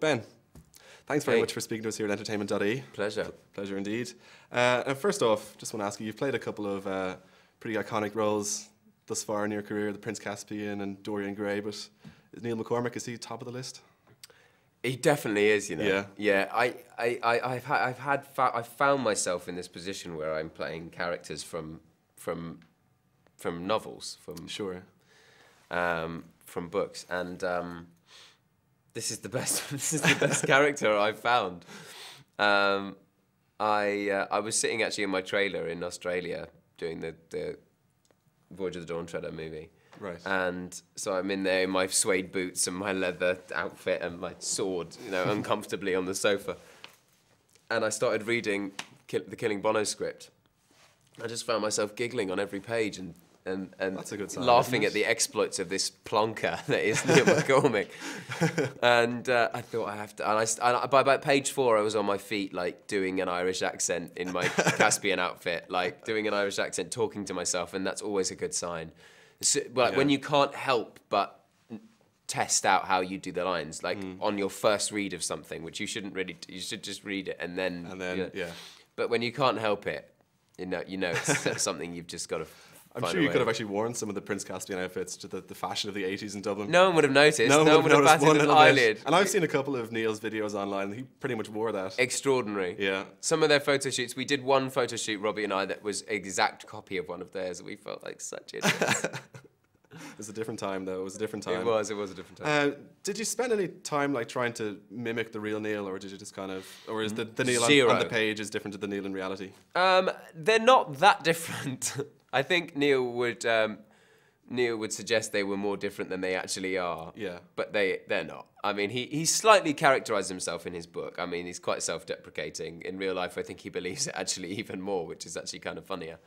Ben, thanks very much for speaking to us here at Entertainment.ie. Pleasure. Pleasure indeed. And first off, just want to ask you, you've played a couple of pretty iconic roles thus far in your career, the Prince Caspian and Dorian Gray, but is Neil McCormick, is he top of the list? He definitely is, you know. Yeah. Yeah. I've found myself in this position where I'm playing characters from novels, from books, and this is the best character I've found. I was sitting actually in my trailer in Australia doing the Voyage of the Dawn Treader movie. Right. And so I'm in there in my suede boots and my leather outfit and my sword, you know, uncomfortably on the sofa. And I started reading the Killing Bono script. I just found myself giggling on every page and That's a good sign, laughing at the exploits of this plonker that is Neil McCormick. And I thought I have to. And by about page 4, I was on my feet, like doing an Irish accent in my Caspian outfit, like doing an Irish accent, talking to myself, and that's always a good sign. So, when you can't help but test out how you do the lines, like on your first read of something, which you shouldn't really. You should just read it and then. Yeah. But when you can't help it, you know it's something you've just got to. I'm sure you could have actually worn some of the Prince Caspian outfits to the fashion of the 80s in Dublin. No one would have noticed. No one would have noticed batted an eyelid. And I've seen a couple of Neil's videos online, and he pretty much wore that. Extraordinary. Yeah. Some of their photo shoots, we did one photo shoot, Robbie and I, that was an exact copy of one of theirs. We felt like such idiots. It was a different time, though. It was a different time. It was a different time. Did you spend any time like trying to mimic the real Neil, or did you just kind of, or is the Neil on the page is different to the Neil in reality? They're not that different. I think Neil would suggest they were more different than they actually are. Yeah. But they're not. I mean, he slightly characterised himself in his book. I mean, he's quite self-deprecating. In real life, I think he believes it actually even more, which is actually kind of funnier.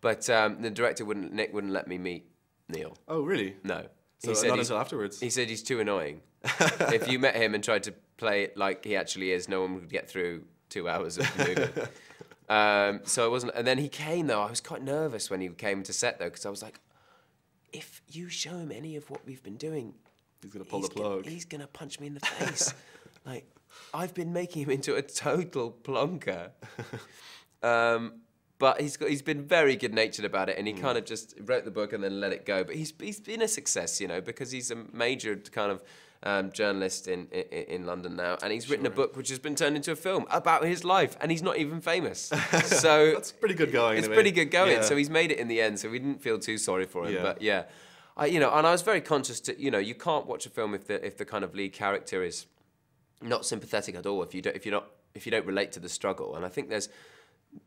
But the director Nick wouldn't let me meet Neil. Oh, really? No. So he said not until afterwards? He said he's too annoying. If you met him and tried to play it like he actually is, no one would get through 2 hours of the movie. So I wasn't... And then he came, though. I was quite nervous when he came to set, though, because I was like, if you show him any of what we've been doing... He's going to pull the plug. He's going to punch me in the face. Like, I've been making him into a total plonker. But he's been very good-natured about it, and he kind of just wrote the book and then let it go. But he's been a success, you know, because he's a major kind of journalist in London now, and he's written a book which has been turned into a film about his life, and he's not even famous. So that's pretty good going. It's pretty good going. Yeah. So he's made it in the end. So we didn't feel too sorry for him. Yeah. But yeah, and I was very conscious to, you know, you can't watch a film if the kind of lead character is not sympathetic at all. If you don't relate to the struggle, and I think there's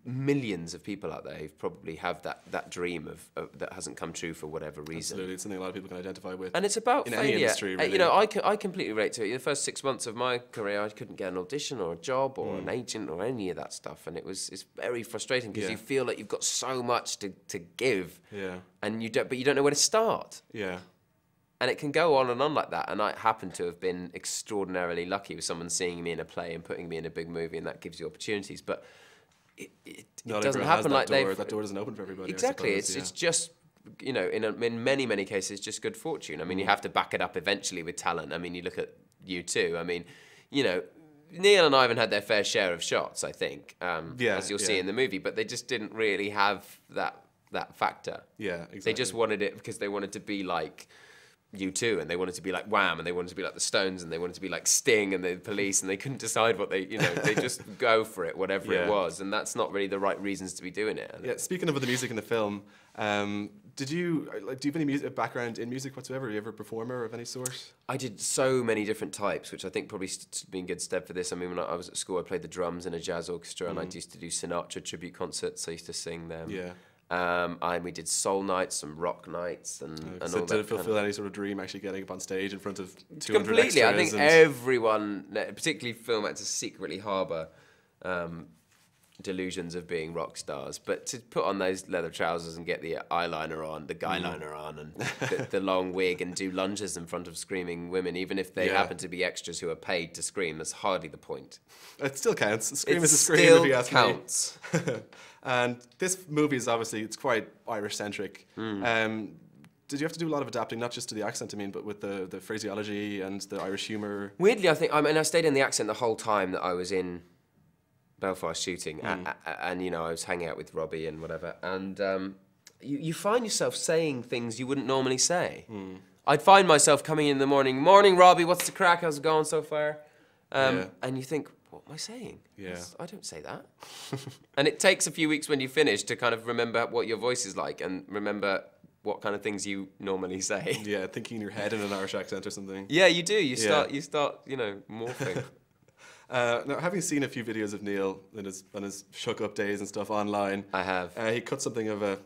millions of people out there who probably have that dream of that hasn't come true for whatever reason. Absolutely, it's something a lot of people can identify with. And it's about in failure. Any industry, really. You know, I completely relate to it. In the first 6 months of my career, I couldn't get an audition or a job or an agent or any of that stuff, and it's very frustrating because you feel like you've got so much to give, and you don't know where to start. Yeah. And it can go on and on like that. And I happen to have been extraordinarily lucky with someone seeing me in a play and putting me in a big movie, and that gives you opportunities. But it doesn't happen like that door doesn't open for everybody. Exactly, it's just, you know, in many cases, just good fortune. I mean, you have to back it up eventually with talent. I mean, you look at U2. I mean, you know, Neil and Ivan had their fair share of shots, I think, as you'll see in the movie, but they just didn't really have that factor. Yeah, exactly. They just wanted it because they wanted to be like U2, and they wanted to be like Wham, and they wanted to be like the Stones, and they wanted to be like Sting and the Police, and they couldn't decide what they just go for it, whatever it was, and that's not really the right reasons to be doing it. Yeah. Speaking of the music in the film, do you have any background in music whatsoever? Are you ever a performer of any sort? I did so many different types, which I think probably stood me in good stead for this. I mean, when I was at school, I played the drums in a jazz orchestra, and I used to do Sinatra tribute concerts. I used to sing them. Yeah. And we did soul nights, some rock nights, and all that. Did it fulfill any sort of dream, actually getting up on stage in front of 200 completely? extras? I think everyone, particularly film actors, secretly harbour delusions of being rock stars. But to put on those leather trousers and get the eyeliner on, the guyliner on, and the long wig, and do lunges in front of screaming women, even if they happen to be extras who are paid to scream, that's hardly the point. It still counts. Scream is a scream, if you ask me. It still counts. And this movie is obviously, it's quite Irish-centric. did you have to do a lot of adapting, not just to the accent, I mean, but with the phraseology and the Irish humour? Weirdly, I stayed in the accent the whole time that I was in Belfast shooting, and you know, I was hanging out with Robbie and whatever, and you find yourself saying things you wouldn't normally say. I'd find myself coming in the morning, "Morning, Robbie, what's the crack? How's it going so far?" And you think, what am I saying? Yeah. I don't say that. And it takes a few weeks when you finish to kind of remember what your voice is like and remember what kind of things you normally say. Yeah, thinking in your head in an Irish accent or something. Yeah, you do. You start, you know, morphing. Now, having seen a few videos of Neil on his shook-up days and stuff online, I have. He cut something of a,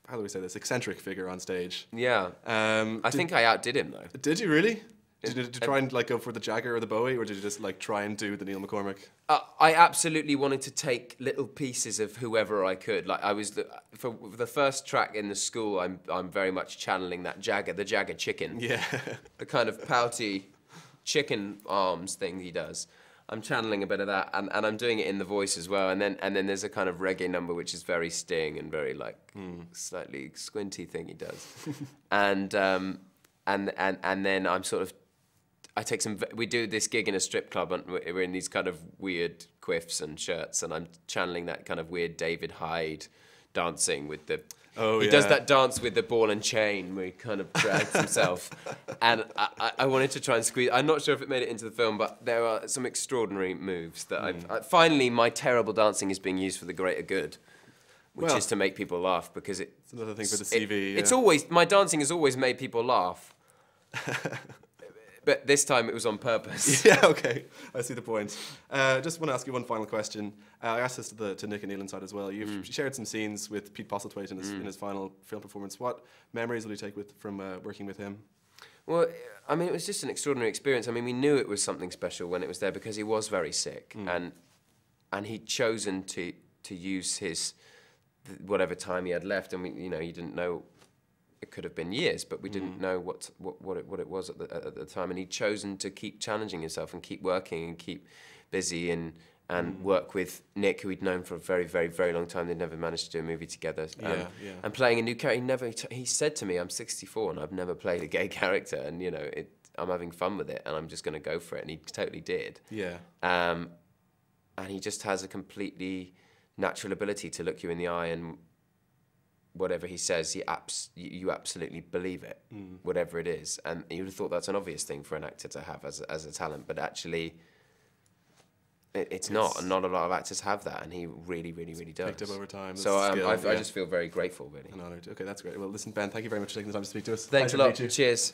how do we say this, eccentric figure on stage. Yeah. I think I outdid him, though. Did you really? Did you try and like go for the Jagger or the Bowie, or did you just like try and do the Neil McCormick? I absolutely wanted to take little pieces of whoever I could. Like I was for the first track in the school, I'm very much channeling that Jagger, the Jagger chicken. Yeah. The kind of pouty chicken arms thing he does. I'm channeling a bit of that, and I'm doing it in the voice as well. And then there's a kind of reggae number which is very sting and very like slightly squinty thing he does. and then I'm sort of. We do this gig in a strip club, and we're in these kind of weird quiffs and shirts, and I'm channeling that kind of weird David Hyde dancing with the. He does that dance with the ball and chain where he kind of drags himself, and I wanted to try and squeeze. I'm not sure if it made it into the film, but there are some extraordinary moves that finally my terrible dancing is being used for the greater good, which is to make people laugh because it's another thing for the CV. It's always my dancing has always made people laugh. But this time it was on purpose. Yeah, okay. I see the point. Just want to ask you one final question. I asked this to Nick and Neil inside as well. You've shared some scenes with Pete Postlethwaite in his final film performance. What memories will you take from working with him? Well, I mean, it was just an extraordinary experience. I mean, we knew it was something special when it was there because he was very sick, and he'd chosen to use his whatever time he had left, and you didn't know. It could have been years, but we didn't know what it was at the time, and he'd chosen to keep challenging himself and keep working and keep busy and work with Nick, who he'd known for a very, very, very long time. They'd never managed to do a movie together. And playing a new character, he said to me, "I'm 64 and I've never played a gay character, and I'm having fun with it, and I'm just going to go for it." And he totally did. Yeah. And he just has a completely natural ability to look you in the eye and. Whatever he says, you absolutely believe it, whatever it is. And you would have thought that's an obvious thing for an actor to have as a talent, but actually it's not. And not a lot of actors have that, and he really, really, really does. Picked up over time. So I just feel very grateful, really. An honour. Okay, that's great. Well, listen, Ben, thank you very much for taking the time to speak to us. Thanks a lot. Cheers.